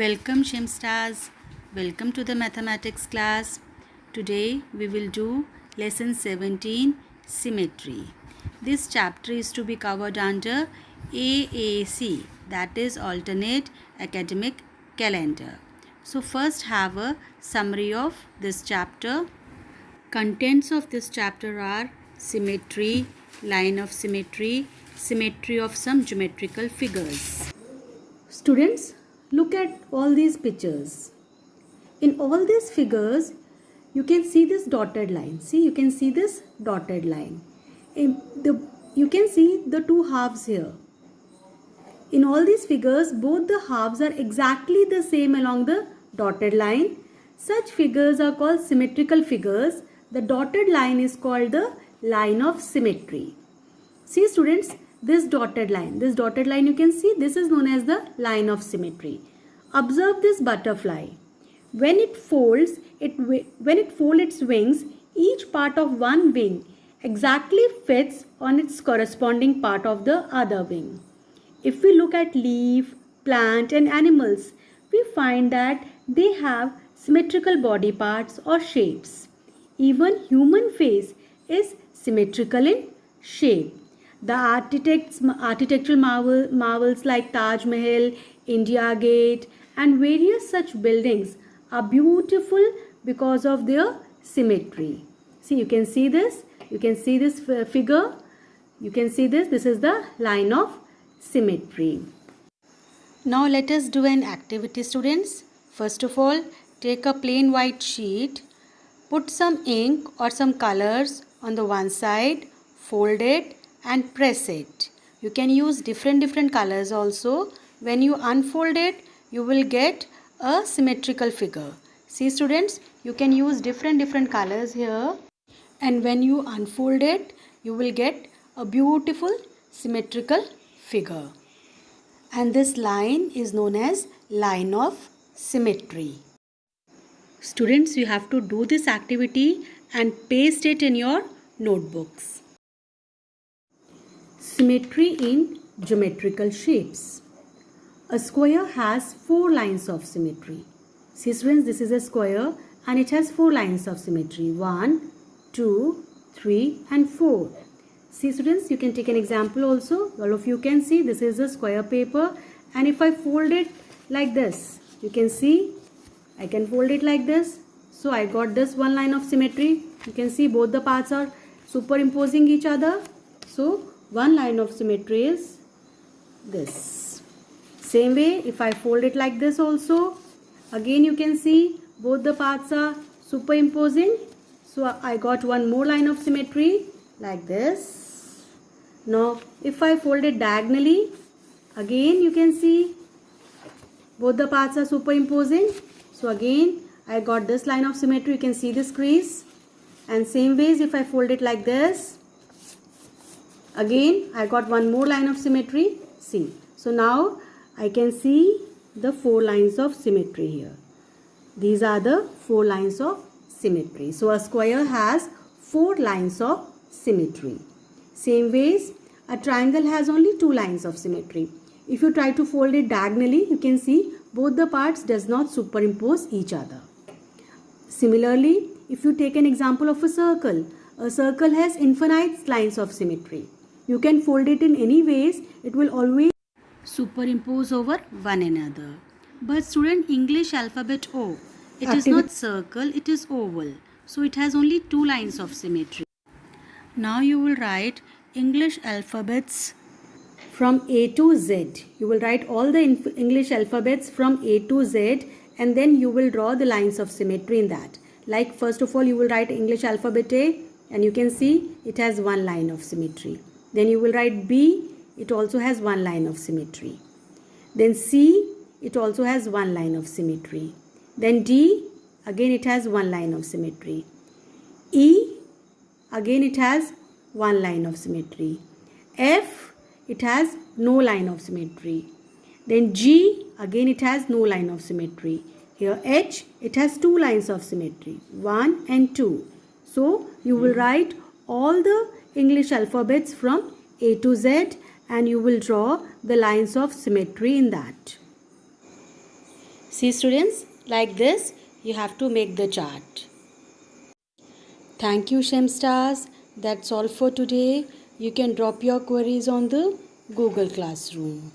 Welcome Shimstars. Welcome to the mathematics class. Today we will do lesson 17 symmetry. This chapter is to be covered under AAC, that is alternate academic calendar. So first have a summary of this chapter. Contents of this chapter are symmetry, line of symmetry, symmetry of some geometrical figures. Students, look at all these pictures. In all these figures, you can see this dotted line. See, you can see this dotted line. You can see the two halves here. In all these figures, both the halves are exactly the same along the dotted line. Such figures are called symmetrical figures. The dotted line is called the line of symmetry. See students, this dotted line you can see, this is known as the line of symmetry. Observe this butterfly. When it folds its wings, each part of one wing exactly fits on its corresponding part of the other wing. If we look at leaf, plant and animals, we find that they have symmetrical body parts or shapes. Even human face is symmetrical in shape. The architectural marvels like Taj Mahal, India Gate and various such buildings are beautiful because of their symmetry. See, you can see this. You can see this figure. You can see this. This is the line of symmetry. Now let us do an activity, students. First of all, take a plain white sheet. Put some ink or some colors on the one side. Fold it and press it. You can use different colors also. When you unfold it, you will get a symmetrical figure. See students, you can use different colors here, and when you unfold it, you will get a beautiful symmetrical figure. And this line is known as line of symmetry. Students, you have to do this activity and paste it in your notebooks. Symmetry in geometrical shapes. A square has 4 lines of symmetry. See students, this is a square and it has 4 lines of symmetry. 1, 2, 3 and 4. See students, you can take an example also. All of you can see this is a square paper, and if I fold it like this, you can see I can fold it like this. So I got this one line of symmetry. You can see both the parts are superimposing each other. So one line of symmetry is this. Same way, if I fold it like this also, again you can see both the parts are superimposing. So I got one more line of symmetry like this. Now if I fold it diagonally, again you can see both the parts are superimposing. So again I got this line of symmetry. You can see this crease. And same ways, if I fold it like this, again I got one more line of symmetry. See, so now I can see the 4 lines of symmetry here. These are the 4 lines of symmetry. So a square has 4 lines of symmetry. Same ways, a triangle has only 2 lines of symmetry. If you try to fold it diagonally, you can see both the parts does not superimpose each other. Similarly, if you take an example of a circle has infinite lines of symmetry. You can fold it in any ways, it will always superimpose over one another. But student, English alphabet O, it is not circle, it is oval. So it has only 2 lines of symmetry. Now you will write English alphabets from A to Z. You will write all the English alphabets from A to Z, and then you will draw the lines of symmetry in that. Like first of all, you will write English alphabet A, and you can see it has 1 line of symmetry. Then you will write B, it also has 1 line of symmetry. Then C, it also has 1 line of symmetry. Then D, again it has 1 line of symmetry. E, again it has 1 line of symmetry. F, it has no line of symmetry. Then G, again it has no line of symmetry. Here H, it has 2 lines of symmetry, 1 and 2. So you will write all the English alphabets from A to Z, and you will draw the lines of symmetry in that. See students, like this you have to make the chart. Thank you Shemstars. That's all for today. You can drop your queries on the Google Classroom.